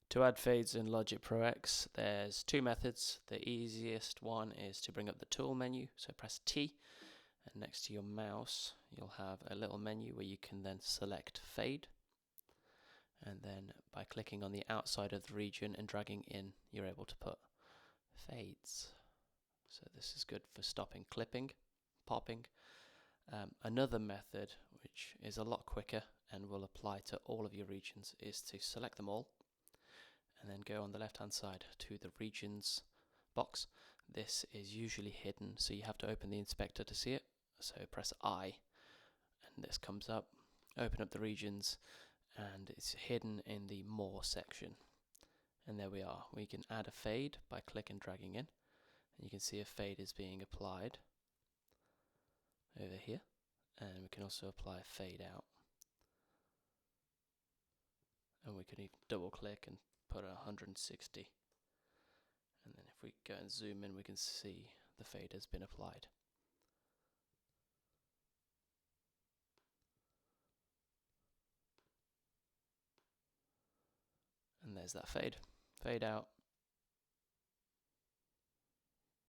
To add fades in Logic Pro X, there's two methods. The easiest one is to bring up the tool menu, so press T, and next to your mouse you'll have a little menu where you can then select fade, and then by clicking on the outside of the region and dragging in, you're able to put fades. So this is good for stopping clipping, popping. Another method, which is a lot quicker and will apply to all of your regions, is to select them all and then go on the left hand side to the regions box. This is usually hidden, so you have to open the inspector to see it. So press I and this comes up. Open up the regions and it's hidden in the more section. And there we are. We can add a fade by clicking and dragging in. And you can see a fade is being applied over here. And we can also apply a fade out. And we can even double click and put 160. And then if we go and zoom in, we can see the fade has been applied. And there's that fade. Fade out.